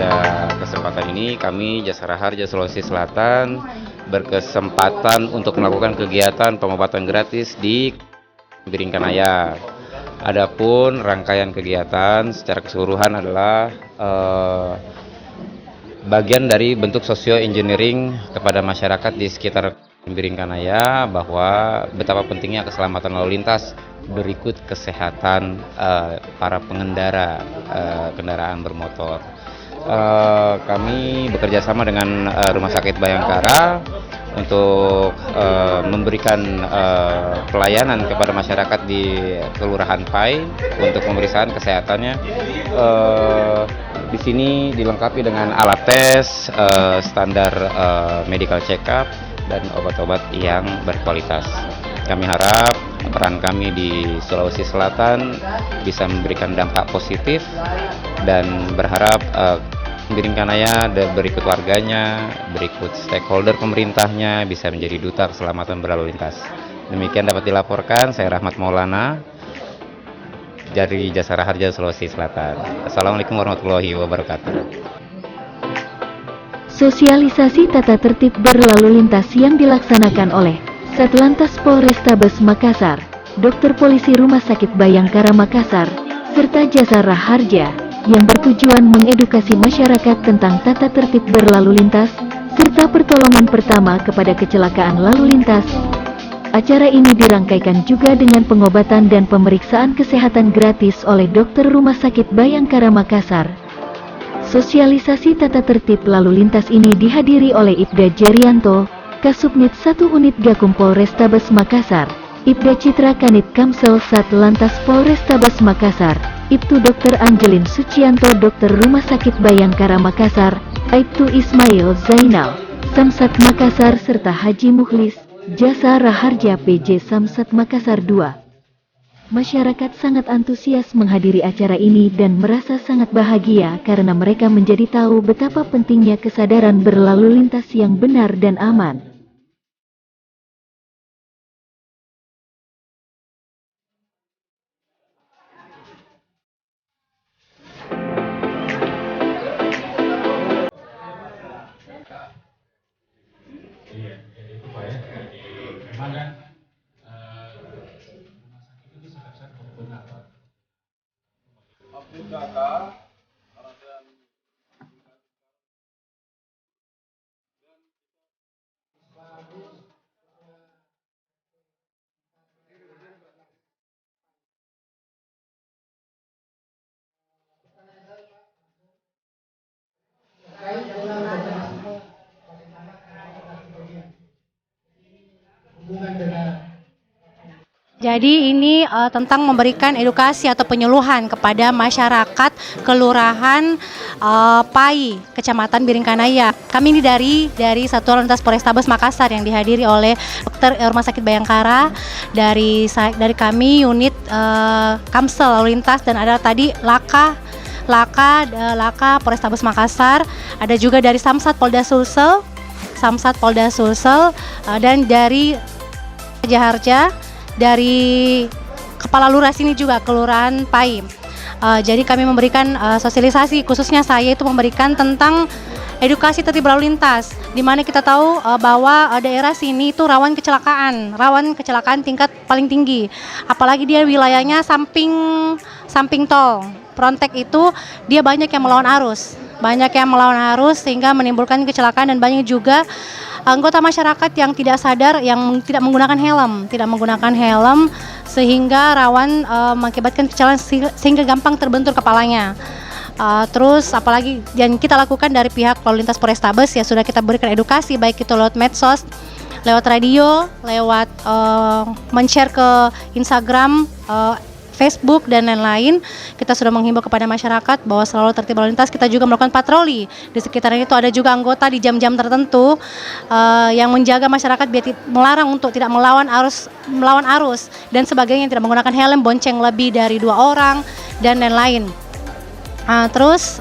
pada kesempatan ini kami Jasara Harja Sulawesi Selatan berkesempatan untuk melakukan kegiatan pengobatan gratis di Biringkanaya. Adapun rangkaian kegiatan secara keseluruhan adalah bagian dari bentuk socio engineering kepada masyarakat di sekitar Biringkanaya bahwa betapa pentingnya keselamatan lalu lintas berikut kesehatan para pengendara kendaraan bermotor. Kami bekerja sama dengan Rumah Sakit Bayangkara untuk memberikan pelayanan kepada masyarakat di Kelurahan Pai untuk pemeriksaan kesehatannya. Di sini dilengkapi dengan alat tes, standar medical check-up, dan obat-obat yang berkualitas. Kami harap peran kami di Sulawesi Selatan bisa memberikan dampak positif dan berharap Biringkanaya berikut warganya, berikut stakeholder pemerintahnya bisa menjadi duta keselamatan berlalu lintas. Demikian dapat dilaporkan, saya Rahmat Maulana dari Jasara Harja Sulawesi Selatan. Assalamualaikum warahmatullahi wabarakatuh. Sosialisasi tata tertib berlalu lintas yang dilaksanakan oleh Satlantas Polrestabes Makassar, Dokter Polisi Rumah Sakit Bayangkara Makassar, serta Jasara Harja yang bertujuan mengedukasi masyarakat tentang tata tertib berlalu lintas serta pertolongan pertama kepada kecelakaan lalu lintas. Acara ini dirangkaikan juga dengan pengobatan dan pemeriksaan kesehatan gratis oleh Dokter Rumah Sakit Bayangkara Makassar. Sosialisasi tata tertib lalu lintas ini dihadiri oleh Ibda Jerianto, Kasubnit 1 Unit Gakum Polrestabes Makassar, Ibda Citra Kanit Kamsel Satlantas Polrestabes Makassar, Ibtu Dr. Angelin Sucianto Dokter Rumah Sakit Bayangkara Makassar, Aibtu Ismail Zainal, Samsat Makassar serta Haji Mukhlis, Jasara Harja PJ Samsat Makassar II. Masyarakat sangat antusias menghadiri acara ini dan merasa sangat bahagia karena mereka menjadi tahu betapa pentingnya kesadaran berlalu lintas yang benar dan aman. Jadi ini tentang memberikan edukasi atau penyuluhan kepada masyarakat Kelurahan Pai, Kecamatan Biringkanaya. Kami ini dari Satuan Lintas Polrestabes Makassar yang dihadiri oleh Dokter Rumah Sakit Bayangkara, dari kami unit Kamsel Lalu Lintas, dan ada tadi Laka Polrestabes Makassar, ada juga dari Samsat Polda Sulsel, dan dari Harja, dari Kepala Lurah sini juga Kelurahan Pai. Jadi kami memberikan sosialisasi, khususnya saya itu memberikan tentang edukasi tertib berlalu lintas, di mana kita tahu bahwa daerah sini itu rawan kecelakaan tingkat paling tinggi, apalagi dia wilayahnya samping tol. Frontek itu dia banyak yang melawan arus sehingga menimbulkan kecelakaan, dan banyak juga anggota masyarakat yang tidak sadar, yang tidak menggunakan helm sehingga rawan mengakibatkan kecelakaan sehingga gampang terbentur kepalanya. Terus apalagi yang kita lakukan dari pihak lalu lintas Polrestabes, ya sudah kita berikan edukasi, baik itu lewat medsos, lewat radio, lewat men-share ke Instagram, Facebook, dan lain-lain. Kita sudah menghimbau kepada masyarakat bahwa selalu tertib lalu lintas. Kita juga melakukan patroli di sekitaran itu. Ada juga anggota di jam-jam tertentu yang menjaga masyarakat biar melarang untuk tidak melawan arus dan sebagainya, tidak menggunakan helm, bonceng lebih dari 2 orang, dan lain-lain. Terus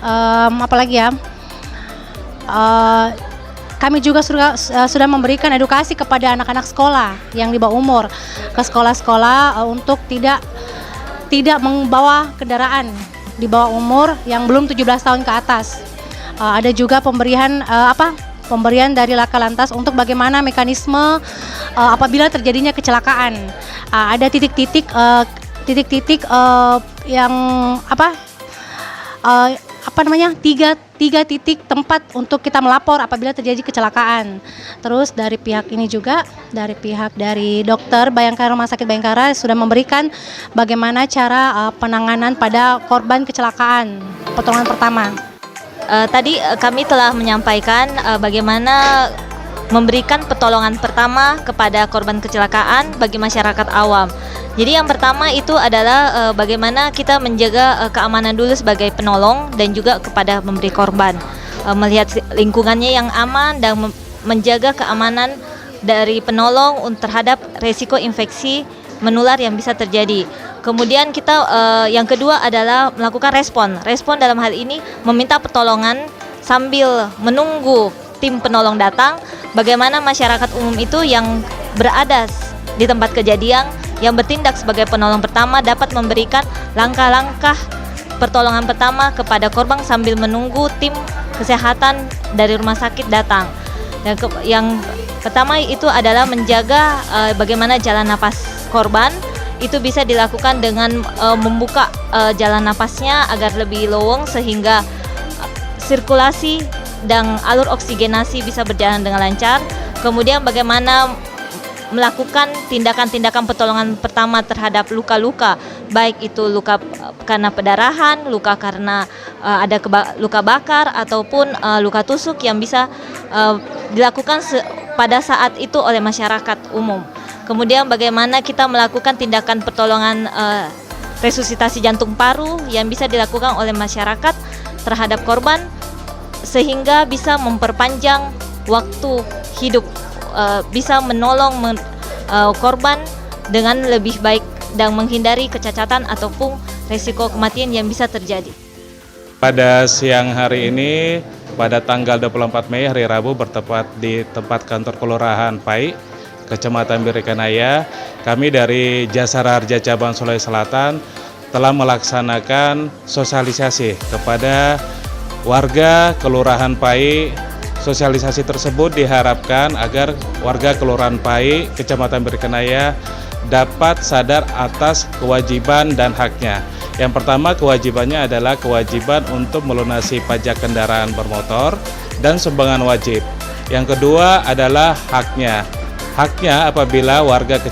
apalagi ya, kami juga sudah memberikan edukasi kepada anak-anak sekolah yang di bawah umur, ke sekolah-sekolah untuk tidak membawa kendaraan di bawah umur yang belum 17 tahun ke atas. Ada juga pemberian dari Laka Lantas untuk bagaimana mekanisme apabila terjadinya kecelakaan. Ada titik-titik yang tiga titik tempat untuk kita melapor apabila terjadi kecelakaan. Terus dari pihak ini juga, dari dokter Bayangkara, Rumah Sakit Bayangkara sudah memberikan bagaimana cara penanganan pada korban kecelakaan, pertolongan pertama. Tadi kami telah menyampaikan bagaimana memberikan pertolongan pertama kepada korban kecelakaan bagi masyarakat awam. Jadi yang pertama itu adalah bagaimana kita menjaga keamanan dulu sebagai penolong dan juga kepada memberi korban. Melihat lingkungannya yang aman dan menjaga keamanan dari penolong terhadap resiko infeksi menular yang bisa terjadi. Kemudian kita yang kedua adalah melakukan respon. Respon dalam hal ini meminta pertolongan sambil menunggu tim penolong datang. Bagaimana masyarakat umum itu yang berada di tempat kejadian yang bertindak sebagai penolong pertama dapat memberikan langkah-langkah pertolongan pertama kepada korban sambil menunggu tim kesehatan dari rumah sakit datang. Dan yang pertama itu adalah menjaga bagaimana jalan napas korban. Itu bisa dilakukan dengan membuka jalan napasnya agar lebih lowong sehingga sirkulasi dan alur oksigenasi bisa berjalan dengan lancar. Kemudian bagaimana melakukan tindakan-tindakan pertolongan pertama terhadap luka-luka, baik itu luka karena pendarahan, luka karena ada luka bakar ataupun luka tusuk yang bisa dilakukan pada saat itu oleh masyarakat umum. Kemudian bagaimana kita melakukan tindakan pertolongan resusitasi jantung paru yang bisa dilakukan oleh masyarakat terhadap korban sehingga bisa memperpanjang waktu hidup, bisa menolong korban dengan lebih baik dan menghindari kecacatan ataupun risiko kematian yang bisa terjadi. Pada siang hari ini, pada tanggal 24 Mei hari Rabu bertepat di tempat kantor Kelurahan Pai, Kecamatan Birikanaya, kami dari Jasara Harja Cabang Sulawesi Selatan telah melaksanakan sosialisasi kepada warga Kelurahan Pai. Sosialisasi tersebut diharapkan agar warga Kelurahan Pai, Kecamatan Birikanaya dapat sadar atas kewajiban dan haknya. Yang pertama, kewajibannya adalah kewajiban untuk melunasi pajak kendaraan bermotor dan sumbangan wajib. Yang kedua adalah haknya. Haknya apabila warga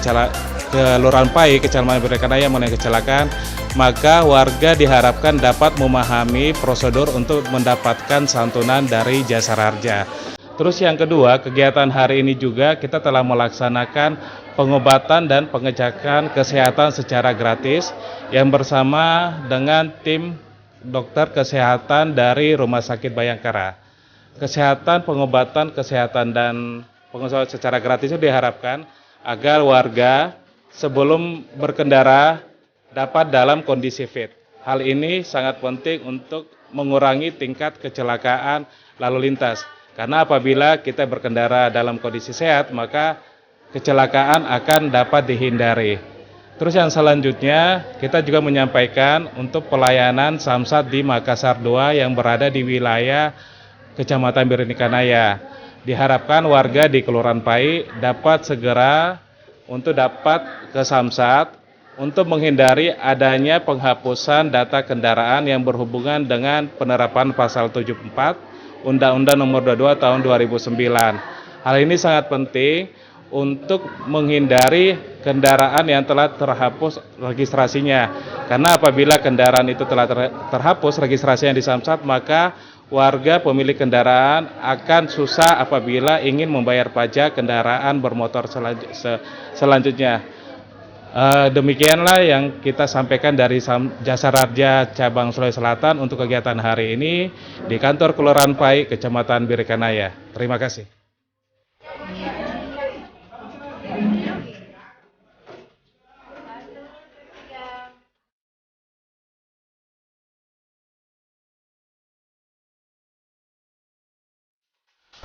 Kelurahan Pai, Kecamatan Birikanaya mengalami kecelakaan, maka warga diharapkan dapat memahami prosedur untuk mendapatkan santunan dari Jasara Harja. Terus yang kedua, kegiatan hari ini juga kita telah melaksanakan pengobatan dan pengecekan kesehatan secara gratis yang bersama dengan tim dokter kesehatan dari Rumah Sakit Bayangkara. Pengobatan kesehatan dan pengobatan secara gratis itu diharapkan agar warga sebelum berkendara dapat dalam kondisi fit. Hal ini sangat penting untuk mengurangi tingkat kecelakaan lalu lintas. Karena apabila kita berkendara dalam kondisi sehat, maka kecelakaan akan dapat dihindari. Terus yang selanjutnya, kita juga menyampaikan untuk pelayanan Samsat di Makassar 2 yang berada di wilayah Kecamatan Birikanaya. Diharapkan warga di Kelurahan Pai dapat segera untuk dapat ke Samsat untuk menghindari adanya penghapusan data kendaraan yang berhubungan dengan penerapan pasal 74 Undang-Undang Nomor 22 Tahun 2009. Hal ini sangat penting untuk menghindari kendaraan yang telah terhapus registrasinya. Karena apabila kendaraan itu telah terhapus registrasinya di Samsat, maka warga pemilik kendaraan akan susah apabila ingin membayar pajak kendaraan bermotor selanjutnya. Demikianlah yang kita sampaikan dari Jasara Harja Cabang Sulawesi Selatan untuk kegiatan hari ini di kantor Kelurahan Pai, Kecamatan Birikanaya. Terima kasih.